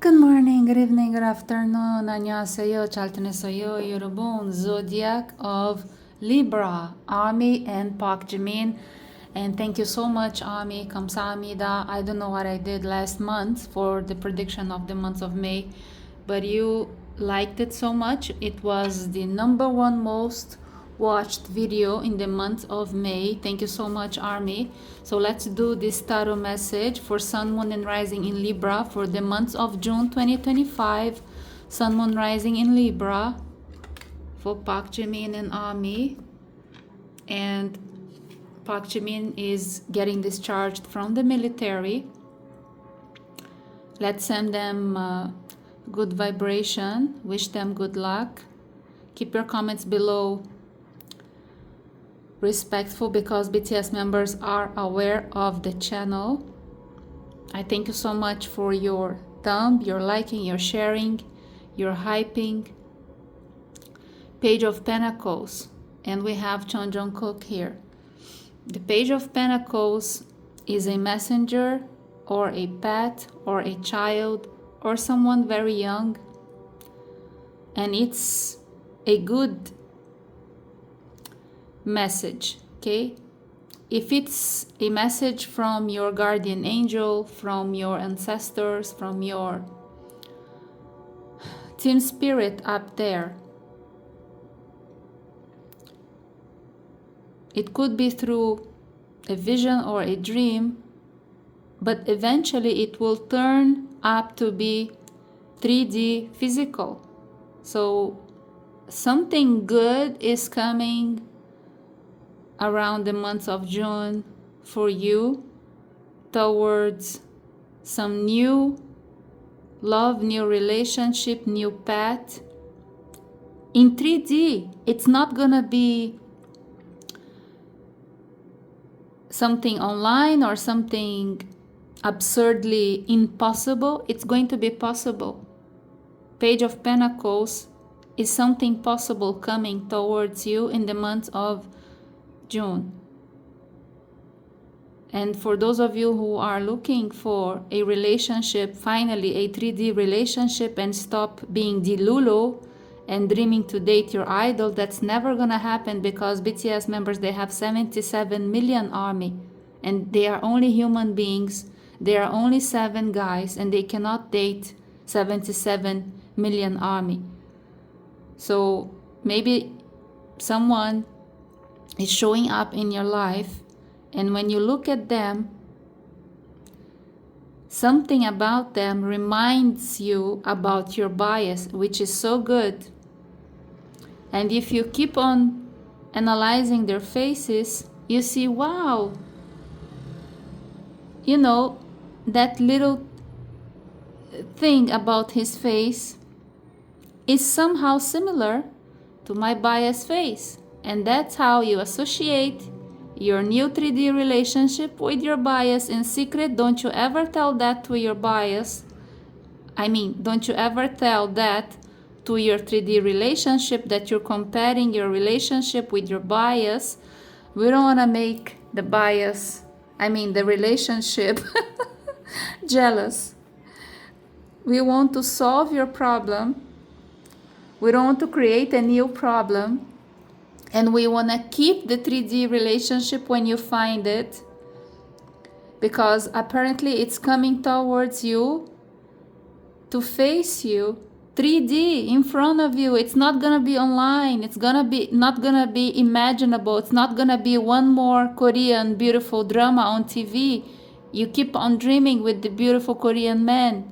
Good morning, good evening, good afternoon. 안녕하세요. 잘 지냈어요, 여러분. Zodiac of Libra, Army and Park Jimin. And thank you so much, Army. 감사합니다. I don't know what I did last month for the prediction of the month of May, but you liked it so much. It was the number one most watched video in the month of May. Thank you so much, Army. So let's do this tarot message for Sun, Moon, and Rising in Libra for the month of June 2025. Sun, Moon, Rising in Libra for Park Jimin and Army. And Park Jimin is getting discharged from the military. Let's send them good vibration. Wish them good luck. Keep your comments below respectful because BTS members are aware of the channel. I thank you so much for your thumb, your liking, your sharing, your hyping. Page of Pentacles, and we have Chon Jung-kook here. The Page of Pentacles is a messenger or a pet or a child or someone very young, and it's a good message, okay? If it's a message from your guardian angel, from your ancestors, from your team spirit up there, it could be through a vision or a dream, but eventually it will turn up to be 3D physical. So something good is coming around the month of June for you towards some new love, new relationship, new path in 3D. It's not gonna be something online or something absurdly impossible. It's going to be possible. Page of Pentacles is something possible coming towards you in the month of June. And for those of you who are looking for a relationship, finally a 3D relationship, and stop being Dilulu and dreaming to date your idol, that's never gonna happen because BTS members, they have 77 million army and they are only human beings. There are only 7 guys and they cannot date 77 million army. So maybe someone is showing up in your life, and when you look at them, something about them reminds you about your bias, which is so good. And if you keep on analyzing their faces, you see, wow, you know, that little thing about his face is somehow similar to my bias face. And that's how you associate your new 3D relationship with your bias in secret. Don't you ever tell that to your bias. Don't you ever tell that to your 3D relationship, that you're comparing your relationship with your bias. We don't want to make the the relationship jealous. We want to solve your problem. We don't want to create a new problem. And we want to keep the 3D relationship when you find it, because apparently it's coming towards you to face you 3D in front of you. It's not gonna be online. It's not gonna be imaginable. It's not gonna be one more Korean beautiful drama on TV. You keep on dreaming with the beautiful Korean man.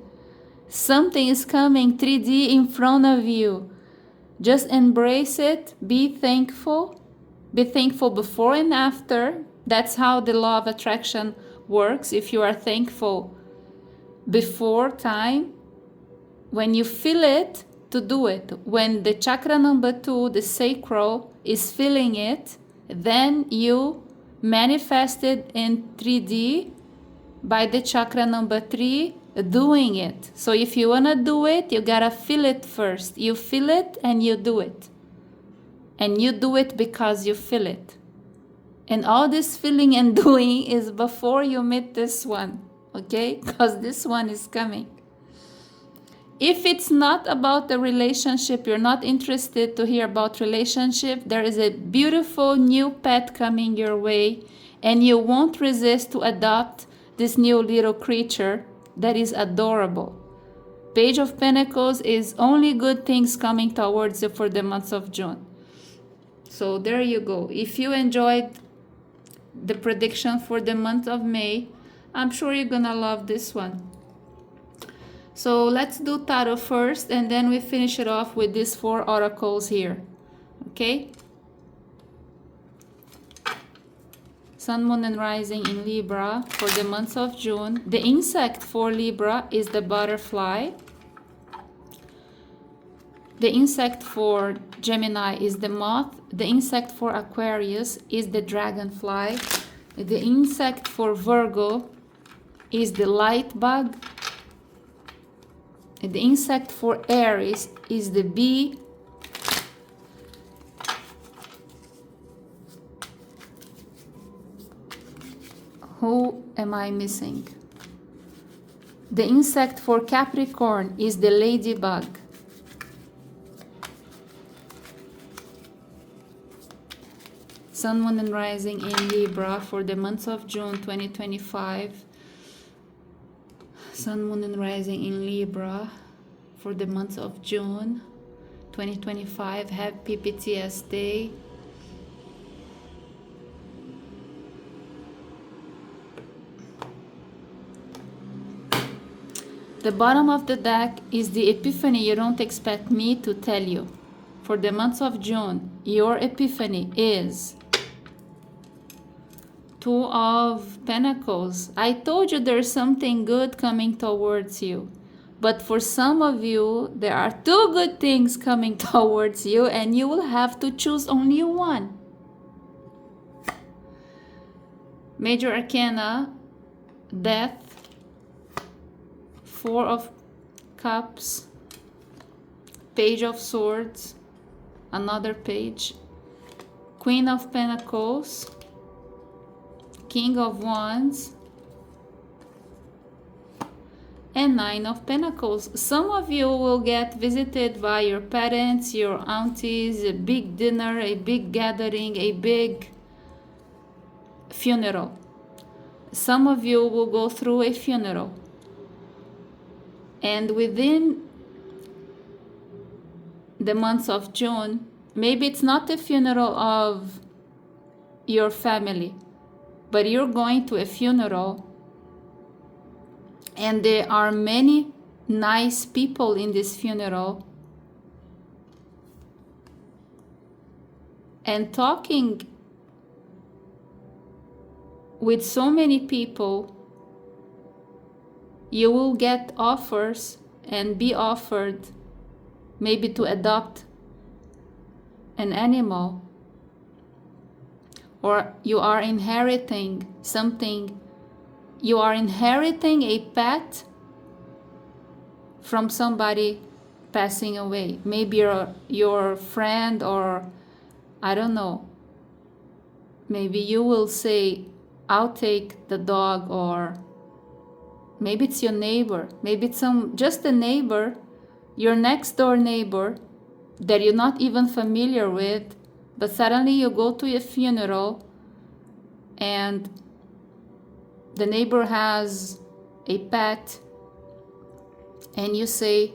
Something is coming 3D in front of you. Just embrace it. Be thankful. Be thankful before and after. That's how the law of attraction works. If you are thankful before time, when you feel it, to do it. When the chakra number 2, the sacral, is feeling it, then you manifest it in 3D by the chakra number 3, doing it. So if you want to do it, you gotta feel it first. You feel it and you do it. And you do it because you feel it. And all this feeling and doing is before you meet this one, okay? Because this one is coming. If it's not about the relationship, you're not interested to hear about relationship, there is a beautiful new pet coming your way, and you won't resist to adopt this new little creature that is adorable. Page of Pentacles is only good things coming towards you for the month of June. So there you go. If you enjoyed the prediction for the month of May, I'm sure you're gonna love this one. So let's do tarot first, and then we finish it off with these 4 oracles here. Okay? Sun, Moon, and Rising in Libra for the month of June. The insect for Libra is the butterfly. The insect for Gemini is the moth. The insect for Aquarius is the dragonfly. The insect for Virgo is the light bug. The insect for Aries is the bee. Who am I missing? The insect for Capricorn is the ladybug. Sun, Moon, and Rising in Libra for the month of June 2025. Sun, Moon, and Rising in Libra for the month of June 2025. Happy PTS Day. The bottom of the deck is the epiphany you don't expect me to tell you. For the month of June, your epiphany is Two of Pentacles. I told you there's something good coming towards you. But for some of you, there are 2 good things coming towards you, and you will have to choose only one. Major Arcana, Death, 4 of Cups, Page of Swords, another page, Queen of Pentacles, King of Wands, and 9 of Pentacles. Some of you will get visited by your parents, your aunties, a big dinner, a big gathering, a big funeral. Some of you will go through a funeral. And within the month of June, maybe it's not the funeral of your family, but you're going to a funeral, and there are many nice people in this funeral, and talking with so many people, you will get offers and be offered maybe to adopt an animal, or you are inheriting something. You are inheriting a pet from somebody passing away. Maybe your friend, or I don't know. Maybe you will say, I'll take the dog, or maybe it's your neighbor. Maybe it's just a neighbor, your next door neighbor that you're not even familiar with, but suddenly you go to a funeral and the neighbor has a pet, and you say,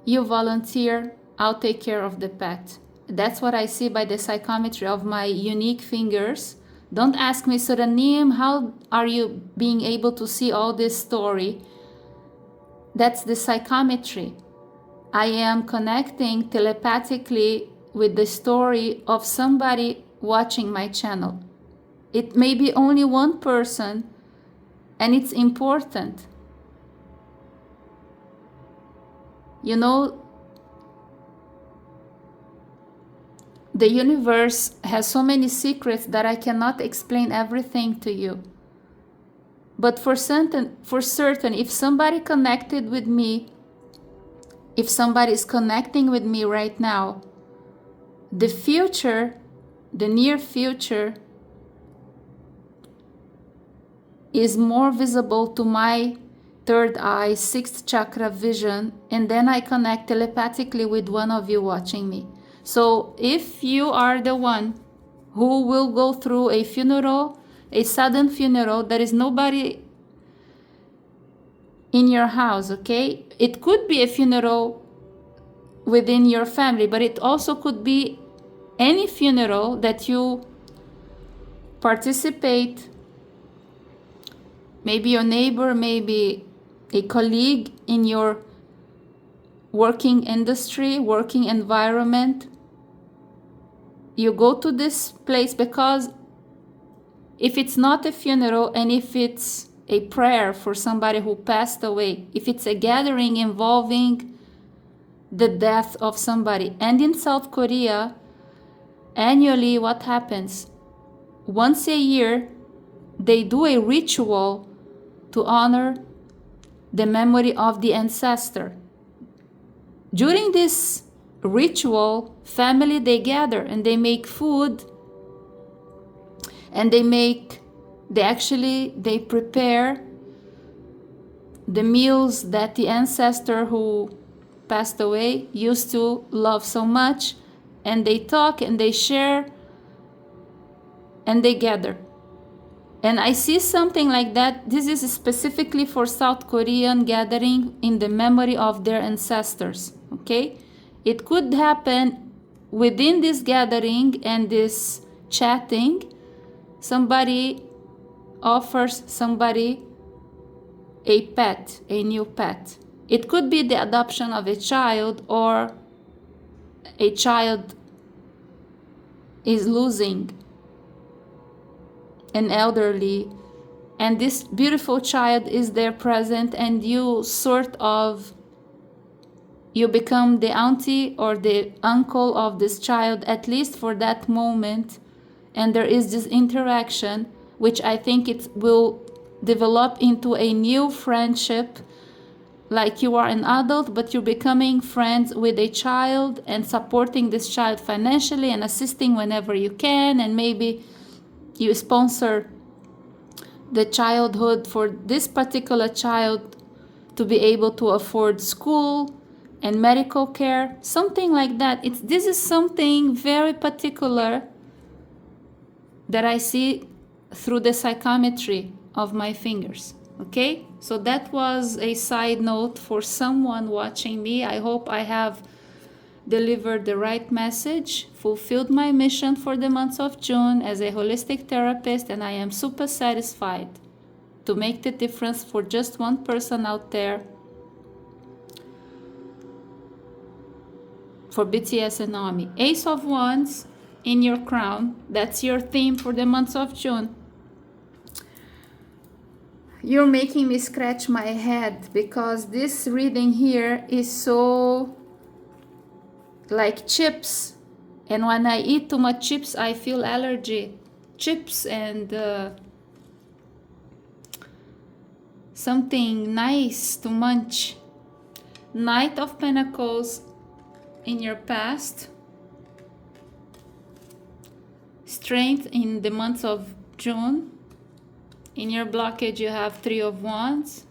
you volunteer, I'll take care of the pet. That's what I see by the psychometry of my unique fingers. Don't ask me, Suranim, how are you being able to see all this story? That's the psychometry. I am connecting telepathically with the story of somebody watching my channel. It may be only one person, and it's important. You know, the universe has so many secrets that I cannot explain everything to you. But for certain, if somebody connected with me, if somebody is connecting with me right now, the future, the near future, is more visible to third eye, sixth chakra vision, and then I connect telepathically with one of you watching me. So if you are the one who will go through a funeral, a sudden funeral, there is nobody in your house, okay? It could be a funeral within your family, but it also could be any funeral that you participate. Maybe your neighbor, maybe a colleague in your working industry, working environment. You go to this place because if it's not a funeral and if it's a prayer for somebody who passed away, if it's a gathering involving the death of somebody. And in South Korea, annually what happens? Once a year, they do a ritual to honor the memory of the ancestor. During this ritual, family, they gather and they make food, and they prepare the meals that the ancestor who passed away used to love so much, and they talk and they share and they gather. And I see something like that. This is specifically for South Korean gathering in the memory of their ancestors, okay? It could happen within this gathering and this chatting. Somebody offers somebody a pet, a new pet. It could be the adoption of a child, or a child is losing an elderly, and this beautiful child is there present, and you become the auntie or the uncle of this child, at least for that moment, and there is this interaction, which I think it will develop into a new friendship, like you are an adult but you're becoming friends with a child and supporting this child financially and assisting whenever you can, and maybe you sponsor the childhood for this particular child to be able to afford school and medical care, something like that. This is something very particular that I see through the psychometry of my fingers, okay? So that was a side note for someone watching me. I hope I have delivered the right message, fulfilled my mission for the month of June as a holistic therapist, and I am super satisfied to make the difference for just one person out there for BTS and ARMY. Ace of Wands in your crown, that's your theme for the month of June. You're making me scratch my head because this reading here is so like chips, and when I eat too much chips I feel allergy. Chips and something nice to munch. Knight of Pentacles in your past, strength in the month of June. In your blockage you have Three of Wands.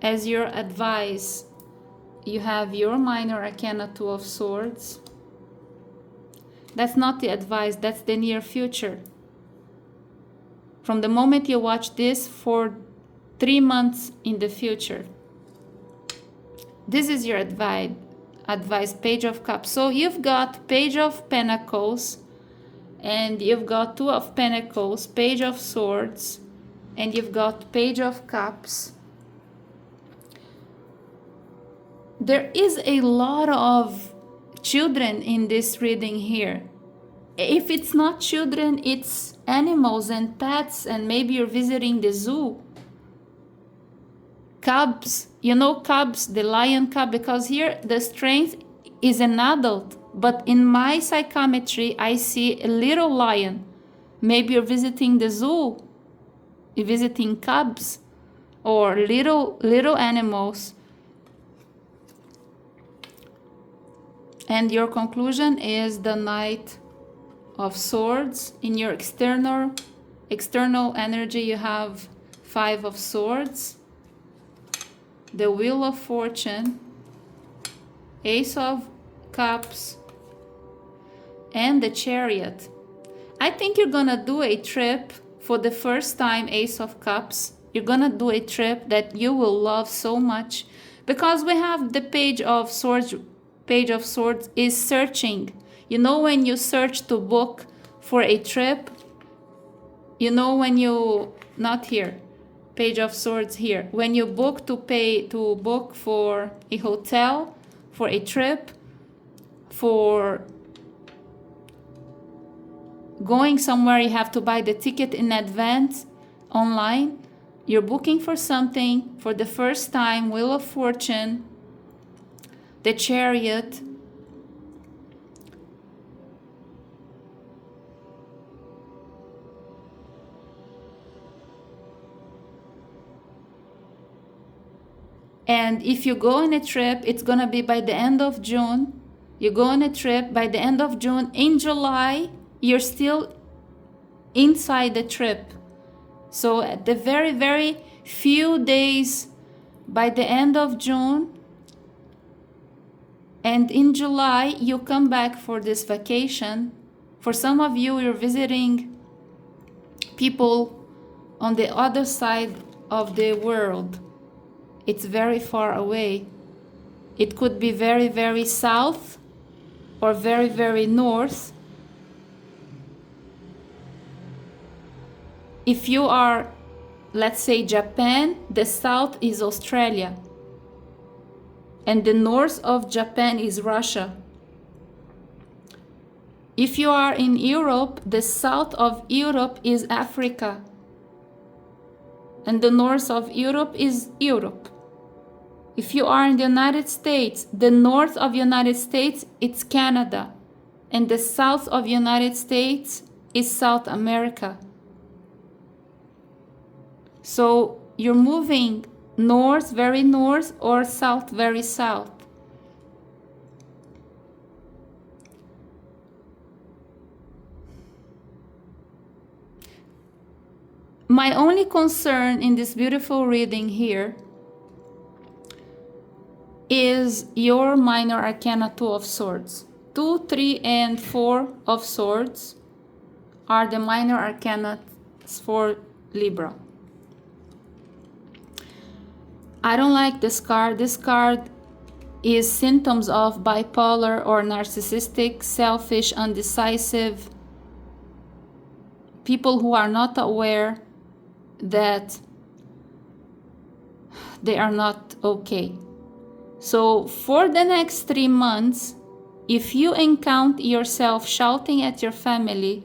As your advice you have your minor arcana, Two of Swords. That's not the advice, that's the near future. From the moment you watch this, for 3 months in the future, this is your advice, Page of Cups. So you've got Page of Pentacles, and you've got Two of Pentacles, Page of Swords, and you've got Page of Cups. There is a lot of children in this reading here. If it's not children, it's animals and pets, and maybe you're visiting the zoo. Cubs, you know cubs, the lion cub, because here the strength is an adult, but in my psychometry I see a little lion. Maybe you're visiting the zoo, you're visiting cubs or little animals. And your conclusion is the Knight of Swords. In your external energy you have Five of Swords, the Wheel of Fortune, Ace of Cups, and the Chariot. I think you're gonna do a trip for the first time, Ace of Cups. You're gonna do a trip that you will love so much, because we have the Page of Swords. Page of Swords is searching. You know, when you search to book for a trip, you know, when you, not here, Page of Swords here, when you book to book for a hotel, for a trip, for going somewhere, you have to buy the ticket in advance online. You're booking for something for the first time, Wheel of Fortune, the Chariot, and if you go on a trip, it's gonna be by the end of June. You go on a trip by the end of June. In July, you're still inside the trip. So at the very, very few days by the end of June, and in July, you come back for this vacation. For some of you, you're visiting people on the other side of the world. It's very far away. It could be very, very south or very, very north. If you are, let's say, Japan, the south is Australia, and the north of Japan is Russia. If you are in Europe, the south of Europe is Africa, and the north of Europe is Europe. If you are in the United States, the north of United States, it's Canada, and the south of United States is South America. So you're moving north, very north, or south, very south. My only concern in this beautiful reading here is your minor arcana 2 of swords. 2, 3, and 4 of swords are the minor arcana for Libra. I don't like this card. This card is symptoms of bipolar or narcissistic, selfish, undecisive, people who are not aware that they are not okay. So for the next 3 months, if you encounter yourself shouting at your family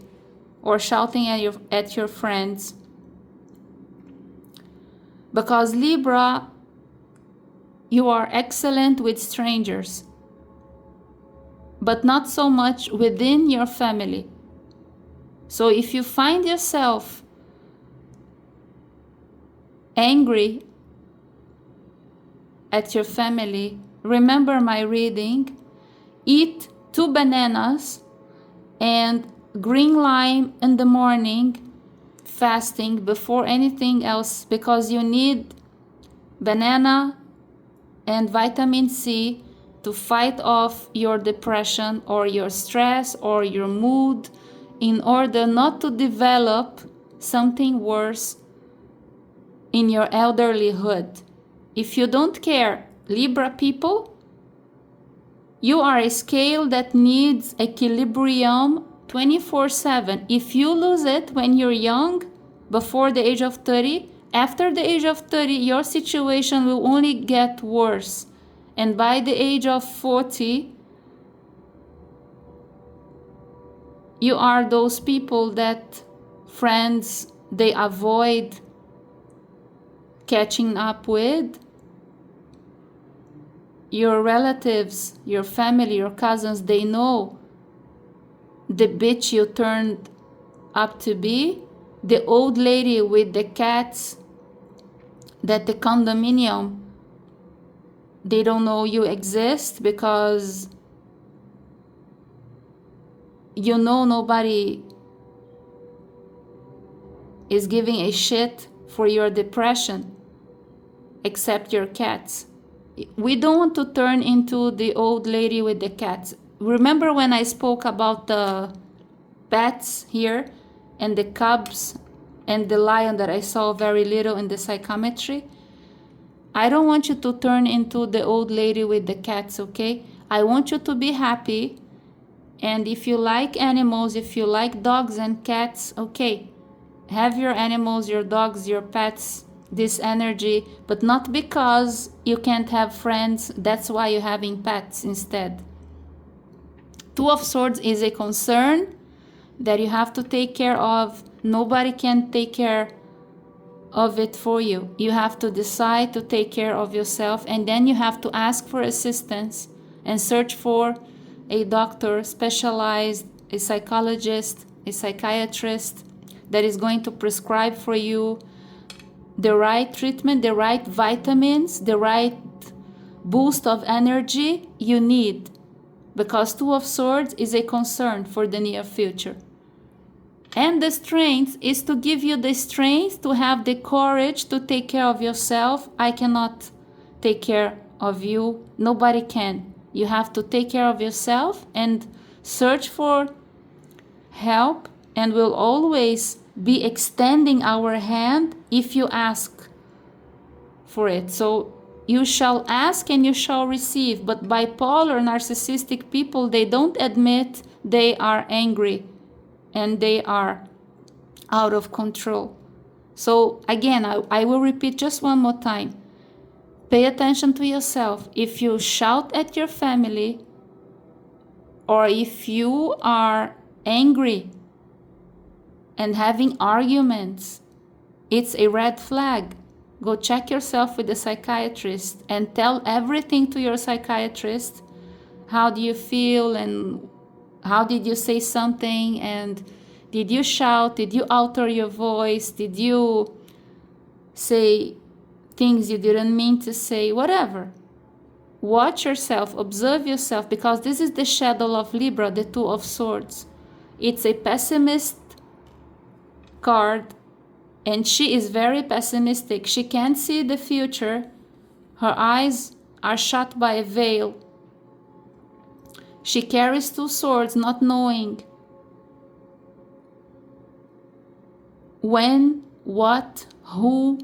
or shouting at your friends, because Libra, you are excellent with strangers, but not so much within your family. So if you find yourself angry at your family, remember my reading. Eat 2 bananas and green lime in the morning, fasting before anything else, because you need banana and vitamin C to fight off your depression or your stress or your mood, in order not to develop something worse in your elderlyhood. If you don't care, Libra people, you are a scale that needs equilibrium 24/7. If you lose it when you're young, before the age of 30, after the age of 30, your situation will only get worse. And by the age of 40, you are those people that friends, they avoid catching up with. Your relatives, your family, your cousins, they know the bitch you turned up to be, the old lady with the cats that the condominium, they don't know you exist, because nobody is giving a shit for your depression, except your cats. We don't want to turn into the old lady with the cats. Remember when I spoke about the bats here and the cubs and the lion that I saw very little in the psychometry? I don't want you to turn into the old lady with the cats, okay? I want you to be happy. And if you like animals, if you like dogs and cats, okay, have your animals, your dogs, your pets, this energy, but not because you can't have friends. That's why you're having pets instead. Two of Swords is a concern that you have to take care of. Nobody can take care of it for you. You have to decide to take care of yourself, and then you have to ask for assistance and search for a doctor, specialized, a psychologist, a psychiatrist that is going to prescribe for you the right treatment, the right vitamins, the right boost of energy you need, because Two of Swords is a concern for the near future. And the strength is to give you the strength to have the courage to take care of yourself. I cannot take care of you. Nobody can. You have to take care of yourself and search for help, and we'll always be extending our hand if you ask for it. So you shall ask and you shall receive. But bipolar, narcissistic people, they don't admit they are angry and they are out of control. So again, I will repeat just one more time. Pay attention to yourself. If you shout at your family, or if you are angry and having arguments, it's a red flag. Go check yourself with the psychiatrist and tell everything to your psychiatrist. How do you feel, and how did you say something, and did you shout? Did you alter your voice? Did you say things you didn't mean to say? Whatever. Watch yourself, observe yourself, because this is the shadow of Libra, the Two of Swords. It's a pessimist card, and she is very pessimistic. She can't see the future. Her eyes are shut by a veil. She carries two swords, not knowing when, what, who.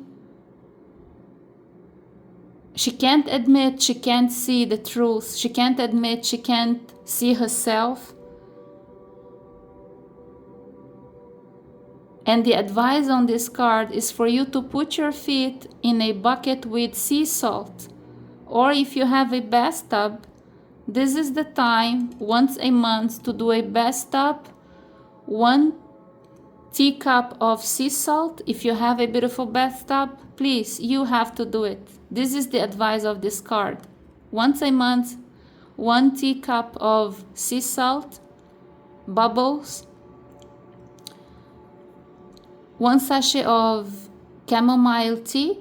She can't admit she can't see the truth. She can't admit she can't see herself. And the advice on this card is for you to put your feet in a bucket with sea salt. Or if you have a bathtub, this is the time once a month to do a bathtub. 1 teacup of sea salt. If you have a beautiful bathtub, please, you have to do it. This is the advice of this card. Once a month, 1 teacup of sea salt, bubbles, 1 sachet of chamomile tea,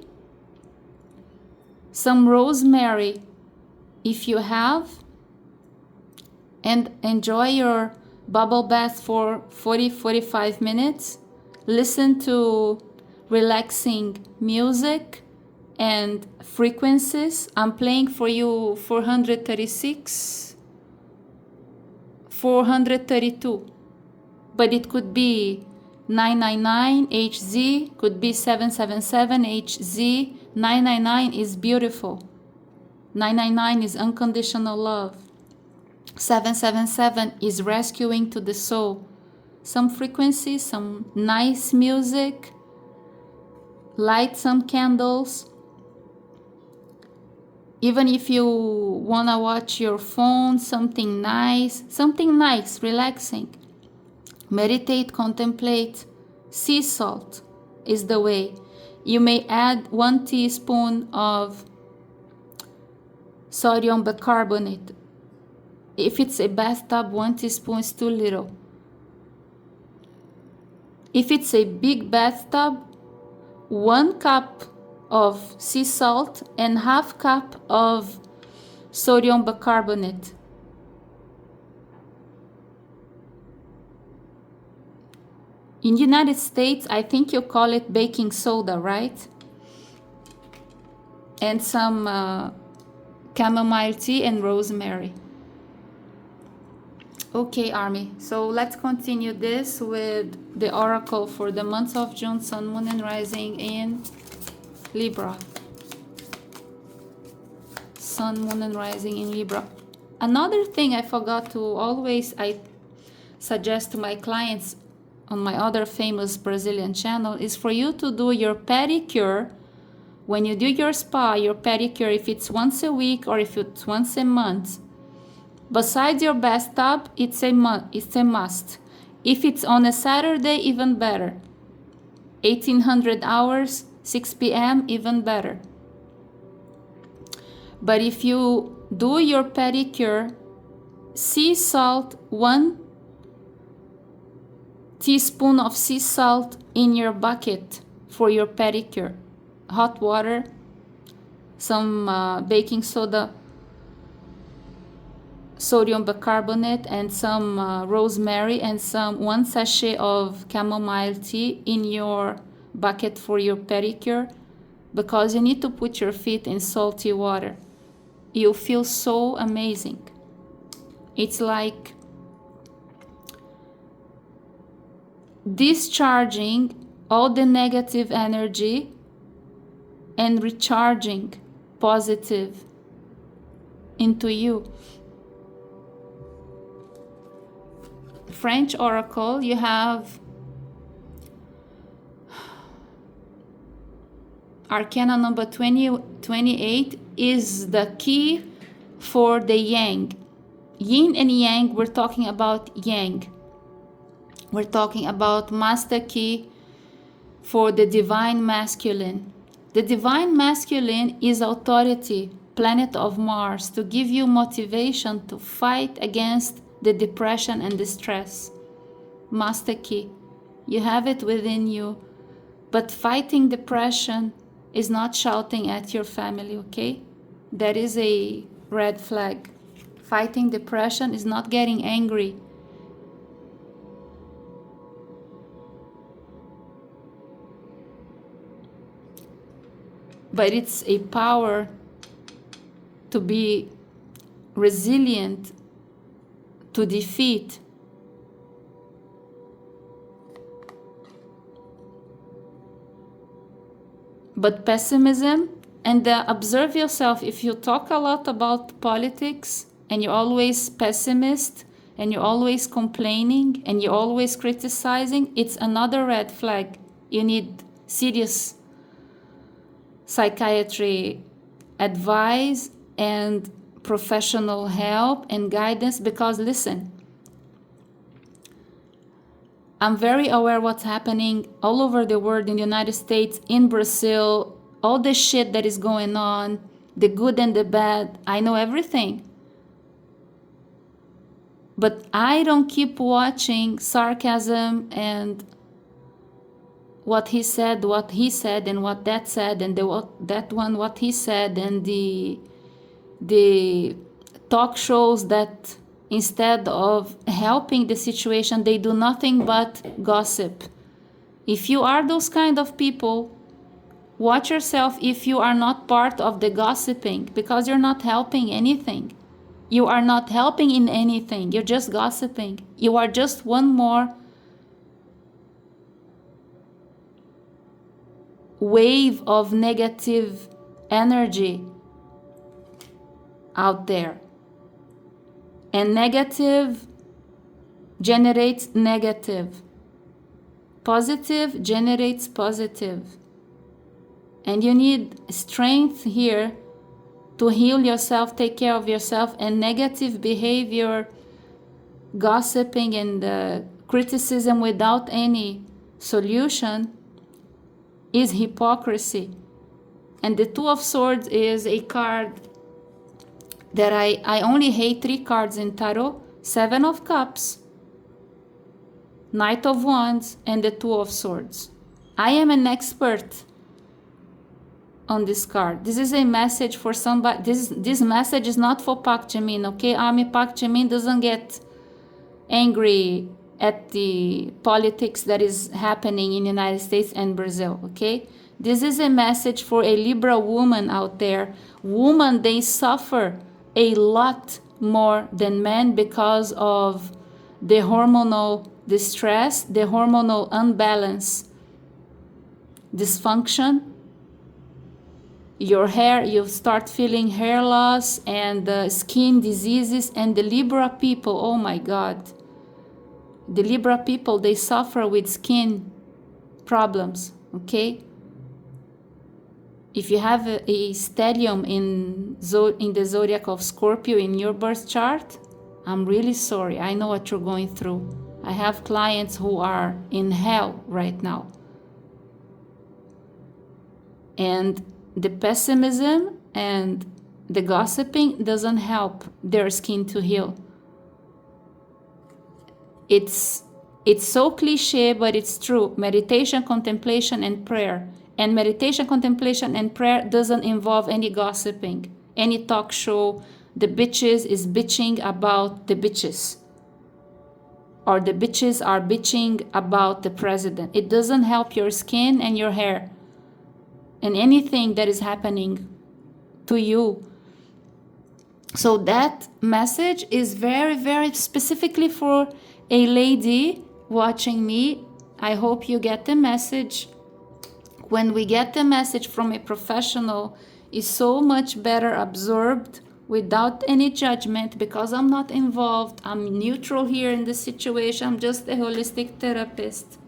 some rosemary if you have, and enjoy your bubble bath for 40-45 minutes. Listen to relaxing music and frequencies. I'm playing for you 436, 432, but it could be 999 HZ, could be 777 HZ. 999 is beautiful. 999 is unconditional love. 777 is rescuing to the soul. Some frequency, some nice music. Light some candles. Even if you want to watch your phone, something nice, relaxing. Meditate, contemplate. Sea salt is the way. You may add 1 teaspoon of sodium bicarbonate. If it's a bathtub, 1 teaspoon is too little. If it's a big bathtub, 1 cup of sea salt and ½ cup of sodium bicarbonate. In the United States, I think you call it baking soda, right? And some chamomile tea and rosemary. Okay, Army. So let's continue this with the oracle for the month of June, Sun, Moon, and Rising in Libra. Sun, Moon, and Rising in Libra. Another thing I forgot to always, I suggest to my clients on my other famous Brazilian channel is for you to do your pedicure. When you do your spa, your pedicure, if it's once a week or if it's once a month, besides your bathtub, it's a must. If it's on a Saturday, even better. 1800 hours, 6 p.m., even better. But if you do your pedicure, sea salt, 1 teaspoon of sea salt in your bucket for your pedicure. Hot water, some baking soda, sodium bicarbonate, and some rosemary, and 1 sachet of chamomile tea in your bucket for your pedicure, because you need to put your feet in salty water. You'll feel so amazing. It's like discharging all the negative energy and recharging positive into you. French oracle, you have Arcana number 28 is the key for the yang. Yin and yang, we're talking about yang. We're talking about master key for the divine masculine. The divine masculine is authority, planet of Mars, to give you motivation to fight against the depression and the stress. Master key. You have it within you. But fighting depression is not shouting at your family, okay? That is a red flag. Fighting depression is not getting angry. But it's a power to be resilient, to defeat. But pessimism, and observe yourself, if you talk a lot about politics and you're always pessimist and you're always complaining and you're always criticizing, it's another red flag. You need serious psychiatry advice and professional help and guidance, because listen, I'm very aware what's happening all over the world, in the United States, in Brazil, all the shit that is going on, the good and the bad. I know everything. But I don't keep watching sarcasm and what he said, and what that said, and what he said, and the talk shows that instead of helping the situation, they do nothing but gossip. If you are those kind of people, watch yourself if you are not part of the gossiping, because you're not helping anything. You are not helping in anything. You're just gossiping. You are just one more wave of negative energy out there. And negative generates negative. Positive generates positive. And you need strength here to heal yourself, take care of yourself, and negative behavior, gossiping and criticism without any solution is hypocrisy. And the Two of Swords is a card that I only hate 3 cards in tarot: 7 of Cups, Knight of Wands, and the Two of Swords. I am an expert on this card. This is a message for somebody. This message is not for Pak Jamin, okay? Army Pak Jamin doesn't get angry at the politics that is happening in the United States and Brazil, okay? This is a message for a Libra woman out there. Women, they suffer a lot more than men because of the hormonal distress, the hormonal unbalance, dysfunction. Your hair, you start feeling hair loss and skin diseases. And the Libra people, oh my God, the Libra people, they suffer with skin problems, okay? If you have a stellium in the zodiac of Scorpio in your birth chart, I'm really sorry. I know what you're going through. I have clients who are in hell right now. And the pessimism and the gossiping doesn't help their skin to heal. It's so cliche, but it's true. Meditation, contemplation, and prayer. And meditation, contemplation, and prayer doesn't involve any gossiping, any talk show. The bitches is bitching about the bitches. Or the bitches are bitching about the president. It doesn't help your skin and your hair and anything that is happening to you. So that message is very, very specifically for a lady watching me. I hope you get the message. When we get the message from a professional, it's so much better absorbed without any judgment, because I'm not involved. I'm neutral here in this situation. I'm just a holistic therapist.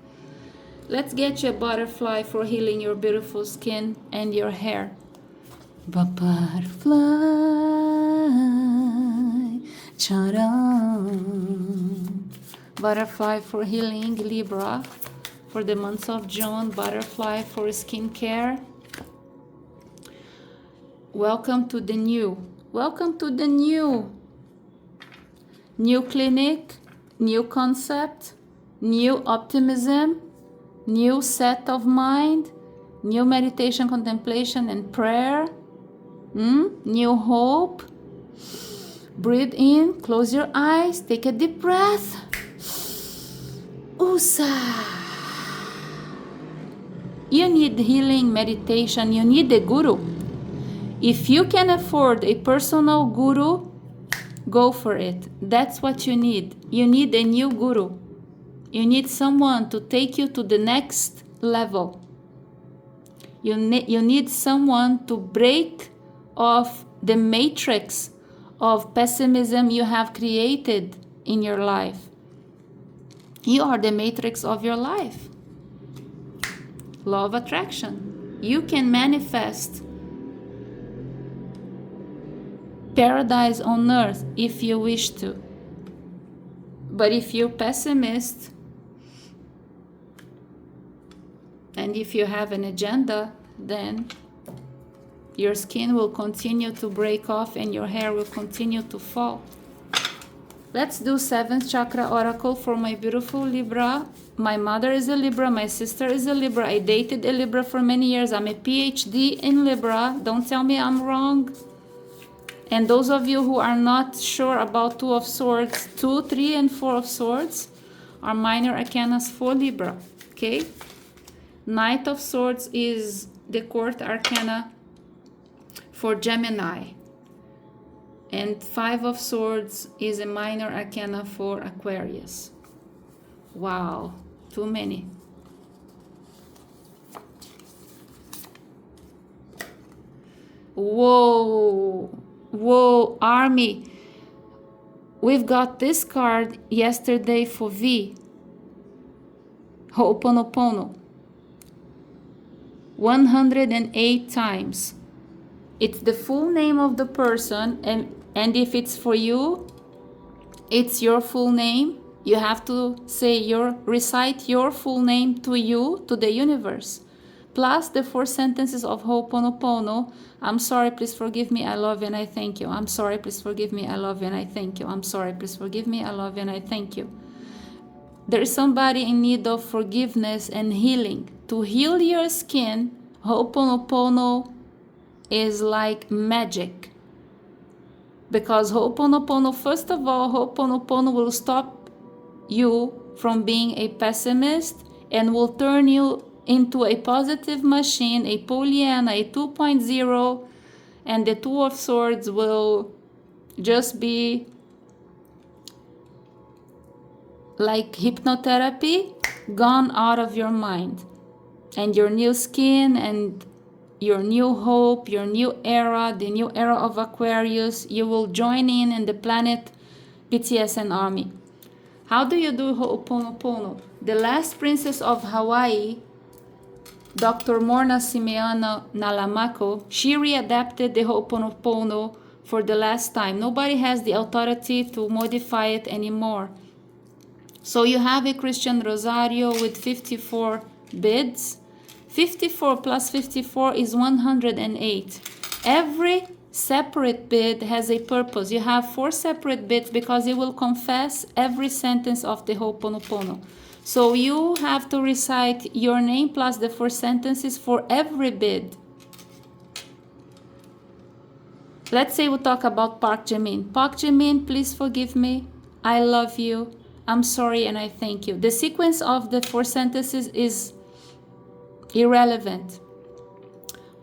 Let's get you a butterfly for healing your beautiful skin and your hair. Butterfly, charam. Butterfly for healing Libra for the month of June. Butterfly for skincare. Welcome to the new. Welcome to the new. New clinic, new concept, new optimism, new set of mind, new meditation, contemplation, and prayer. New hope. Breathe in, close your eyes, take a deep breath. Usa. You need healing meditation, you need a guru. If you can afford a personal guru, go for it. That's what you need. You need a new guru. You need someone to take you to the next level. You need someone to break off the matrix of pessimism you have created in your life. You are the matrix of your life. Law of attraction. You can manifest paradise on earth if you wish to. But if you're pessimist, and if you have an agenda, then your skin will continue to break off and your hair will continue to fall. Let's do 7th chakra oracle for my beautiful Libra. My mother is a Libra, my sister is a Libra. I dated a Libra for many years. I'm a PhD in Libra. Don't tell me I'm wrong. And those of you who are not sure about 2 of Swords, 2, 3, and 4 of Swords are minor arcanas for Libra, okay? Knight of Swords is the court arcana for Gemini. And 5 of Swords is a minor arcana for Aquarius. Wow, too many. Whoa, whoa, army. We've got this card yesterday for V. Ho'oponopono. 108 times. It's the full name of the person, and if it's for you, it's your full name. You have to recite your full name to you, to the universe. Plus the 4 sentences of Ho'oponopono. I'm sorry, please forgive me, I love you and I thank you. I'm sorry, please forgive me, I love you and I thank you. I'm sorry, please forgive me, I love you and I thank you. There is somebody in need of forgiveness and healing. To heal your skin, Ho'oponopono is like magic. Because Ho'oponopono, first of all, Ho'oponopono will stop you from being a pessimist and will turn you into a positive machine, a Pollyanna, a 2.0, and the Two of Swords will just be like hypnotherapy, gone out of your mind. And your new skin and your new hope, your new era, the new era of Aquarius, you will join in the planet BTS and Army. How do you do Ho'oponopono? The last princess of Hawaii, Dr. Morna Simeona Nalamako, she readapted the Ho'oponopono for the last time. Nobody has the authority to modify it anymore. So you have a Christian Rosario with 54 beads. 54 plus 54 is 108. Every separate bead has a purpose. You have 4 separate beads because you will confess every sentence of the Ho'oponopono. So you have to recite your name plus the 4 sentences for every bead. Let's say we talk about Park Jae-min. Park Jae-min, please forgive me. I love you. I'm sorry and I thank you. The sequence of the 4 sentences is irrelevant.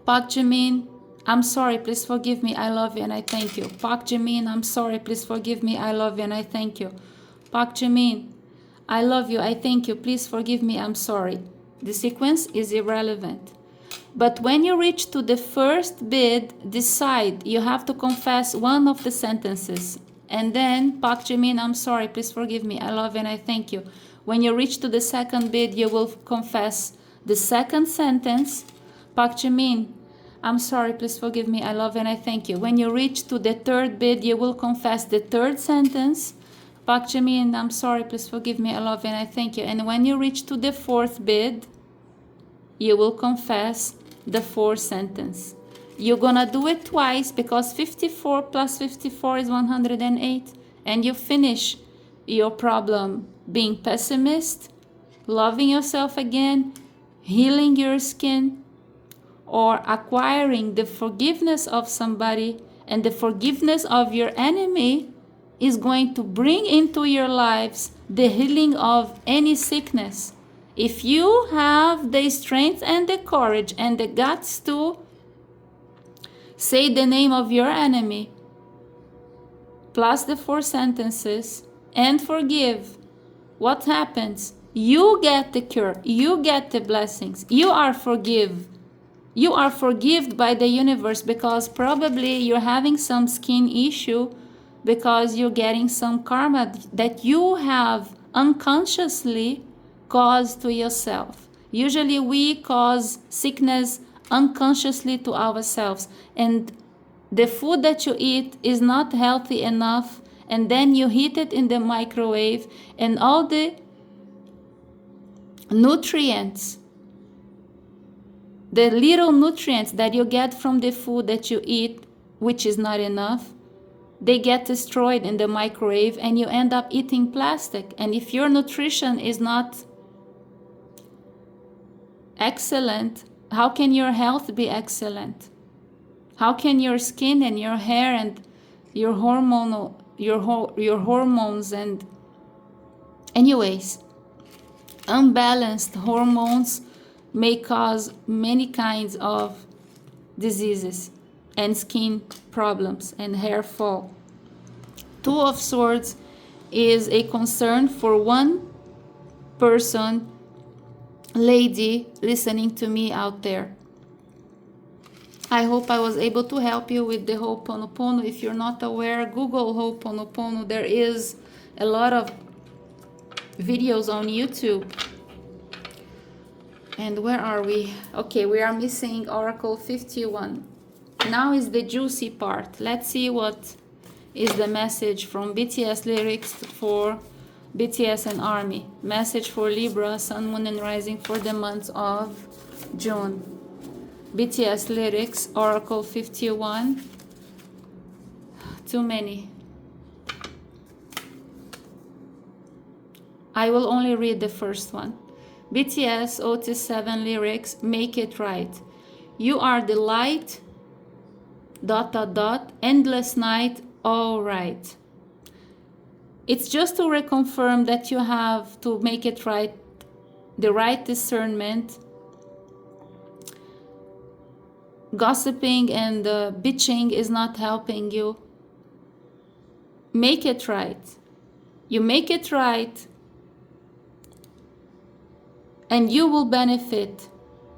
Park Jae-min, I'm sorry, please forgive me, I love you and I thank you. Park Jae-min, I'm sorry, please forgive me, I love you and I thank you. Park Jae-min, I love you, I thank you, please forgive me, I'm sorry. The sequence is irrelevant. But when you reach to the first bid, decide, you have to confess one of the sentences. And then, Park Jae-min, I'm sorry, please forgive me, I love you and I thank you. When you reach to the second bid, you will confess the second sentence. Park Jae-min, I'm sorry, please forgive me, I love you and I thank you. When you reach to the third bid, you will confess the third sentence. Park Jae-min, I'm sorry, please forgive me, I love you and I thank you. And when you reach to the fourth bid, you will confess the fourth sentence. You're gonna do it twice because 54 plus 54 is 108. And you finish your problem being pessimist, loving yourself again, healing your skin, or acquiring the forgiveness of somebody, and the forgiveness of your enemy is going to bring into your lives the healing of any sickness. If you have the strength and the courage and the guts to say the name of your enemy, plus the 4 sentences, and forgive, what happens? You get the cure, you get the blessings, you are forgiven. You are forgiven by the universe because probably you're having some skin issue because you're getting some karma that you have unconsciously caused to yourself. Usually we cause sickness unconsciously to ourselves, and the food that you eat is not healthy enough, and then you heat it in the microwave, and all the nutrients, the little nutrients that you get from the food that you eat, which is not enough, they get destroyed in the microwave and you end up eating plastic. And if your nutrition is not excellent, how can your health be excellent? How can your skin and your hair and your hormones and anyways, unbalanced hormones may cause many kinds of diseases and skin problems and hair fall. Two of Swords is a concern for one person, lady listening to me out there. I hope I was able to help you with the Ho'oponopono. If you're not aware, Google Ho'oponopono. There is a lot of videos on YouTube. And where are we? Okay, we are missing Oracle 51. Now is the juicy part. Let's see what is the message from BTS lyrics for BTS and Army. Message for Libra, Sun, Moon, and Rising for the month of June. BTS lyrics, Oracle 51. Too many. I will only read the first one. BTS OT7 lyrics, make it right. You are the light, ... endless night, all right. It's just to reconfirm that you have to make it right, the right discernment. Gossiping and bitching is not helping you. Make it right. You make it right, and you will benefit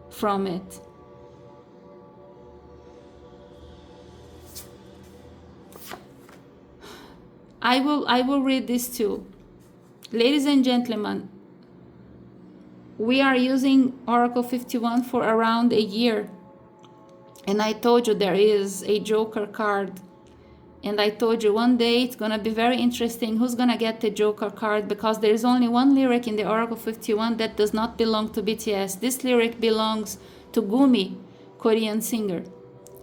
from it. I will read this too. Ladies and gentlemen, we are using Oracle 51 for around a year. And I told you there is a Joker card. And I told you one day it's going to be very interesting who's going to get the Joker card, because there is only one lyric in the Oracle 51 that does not belong to BTS. This lyric belongs to Gumi, Korean singer.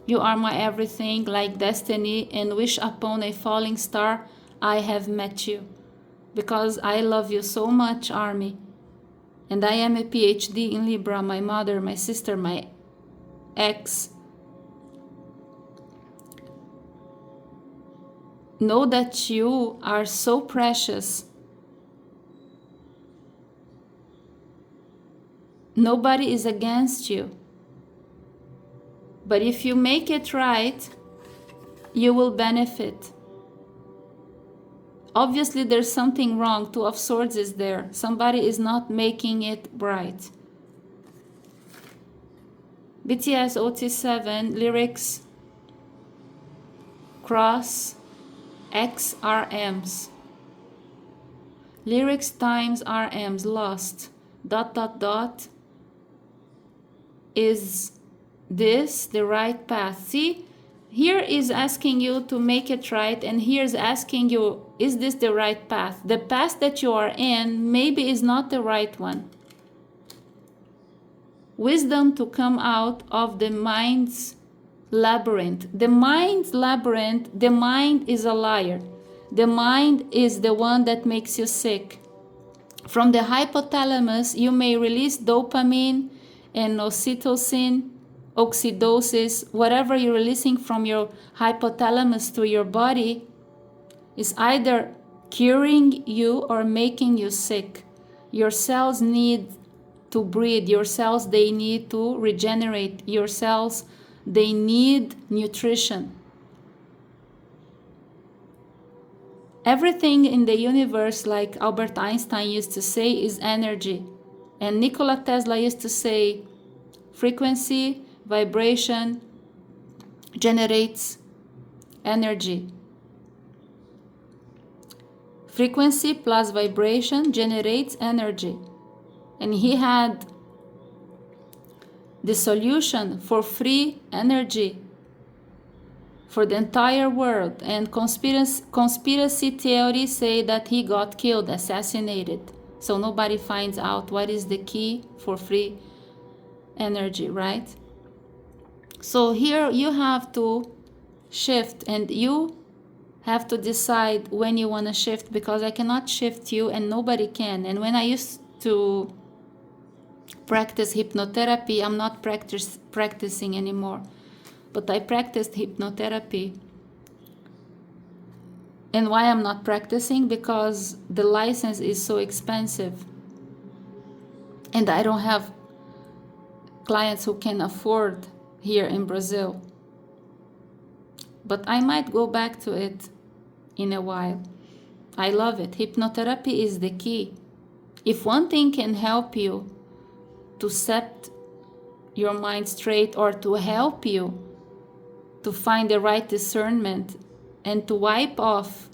You are my everything, like destiny, and wish upon a falling star, I have met you. Because I love you so much, Army. And I am a PhD in Libra, my mother, my sister, my ex. Know that you are so precious. Nobody is against you. But if you make it right, you will benefit. Obviously, there's something wrong. Two of Swords is there. Somebody is not making it right. BTS OT7 lyrics cross XRMs. Lyrics times RMs lost. ... Is this the right path? See, here is asking you to make it right, and here is asking you, is this the right path? The path that you are in maybe is not the right one. Wisdom to come out of the mind's labyrinth. The mind's labyrinth, the mind is a liar. The mind is the one that makes you sick. From the hypothalamus, you may release dopamine and oxytocin, oxidosis, whatever you're releasing from your hypothalamus to your body is either curing you or making you sick. Your cells need to breathe. Your cells, they need to regenerate. Your cells, they need nutrition. Everything in the universe, like Albert Einstein used to say, is energy. And Nikola Tesla used to say, frequency, vibration generates energy. Frequency plus vibration generates energy. And he had the solution for free energy for the entire world. And conspiracy theories say that he got killed, assassinated. So nobody finds out what is the key for free energy, right? So here you have to shift, and you have to decide when you want to shift, because I cannot shift you and nobody can. And when I used to practice hypnotherapy, I'm not practicing anymore, but I practiced hypnotherapy. And why I'm not practicing? Because the license is so expensive, and I don't have clients who can afford here in Brazil. But I might go back to it in a while. I love it. Hypnotherapy is the key. If one thing can help you to set your mind straight, or to help you to find the right discernment and to wipe off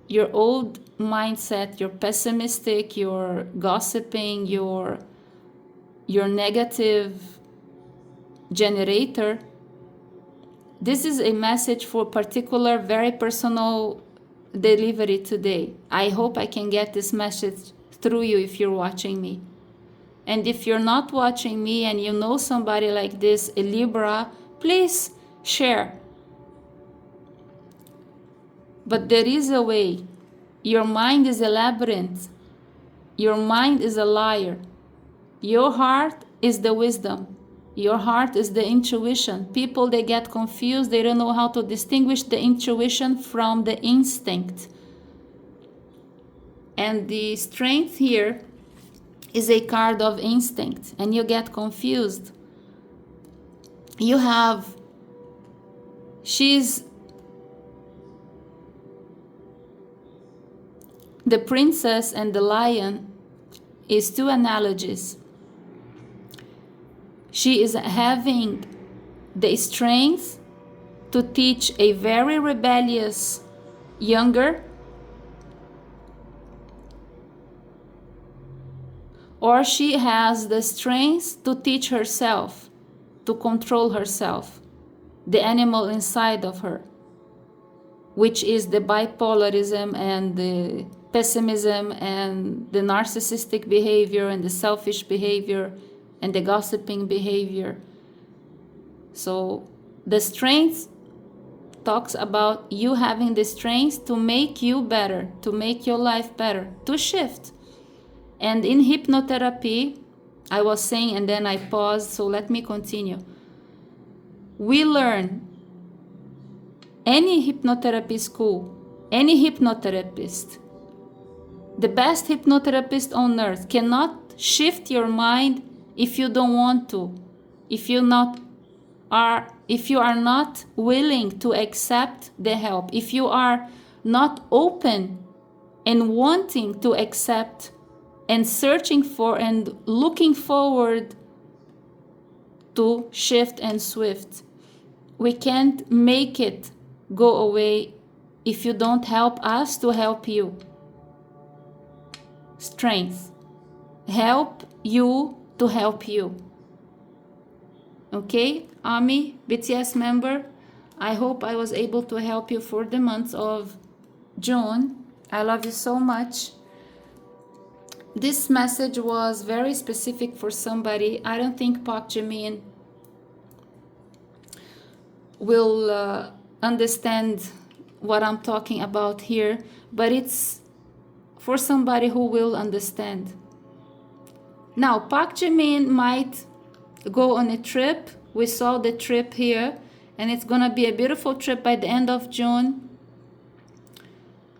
your old mindset, your pessimistic, your gossiping, your negative generator, this is a message for particular, very personal delivery today. I hope I can get this message through you if you're watching me. And if you're not watching me and you know somebody like this, a Libra, please share. But there is a way. Your mind is a labyrinth. Your mind is a liar. Your heart is the wisdom. Your heart is the intuition. People, they get confused. They don't know how to distinguish the intuition from the instinct. And the strength here is a card of instinct, and you get confused. You have, she's the princess and the lion is two analogies. She is having the strength to teach a very rebellious younger, or she has the strength to teach herself, to control herself, the animal inside of her, which is the bipolarism and the pessimism and the narcissistic behavior and the selfish behavior and the gossiping behavior. So the strength talks about you having the strength to make you better, to make your life better, to shift. And in hypnotherapy, I was saying, and then I paused, so let me continue. We learn, any hypnotherapy school, any hypnotherapist, the best hypnotherapist on earth cannot shift your mind if you don't want to, if you are not willing to accept the help, if you are not open and wanting to accept and searching for and looking forward to shift and swift. We can't make it go away if you don't help us to help you. Strength. Help you to help you. Okay, ARMY, BTS member, I hope I was able to help you for the month of June. I love you so much. This message was very specific for somebody. I don't think Park Jamin will understand what I'm talking about here, but it's for somebody who will understand. Now, Park Jamin might go on a trip. We saw the trip here, and it's gonna be a beautiful trip by the end of June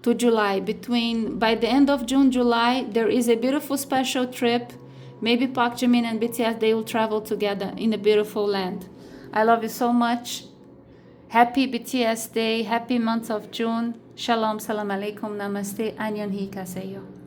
to July. By the end of June, July, there is a beautiful special trip. Maybe Park Jamin and BTS, they will travel together in a beautiful land. I love you so much. Happy BTS Day, happy month of June. Shalom, salam alaikum, namaste, anyon hi kaseyo.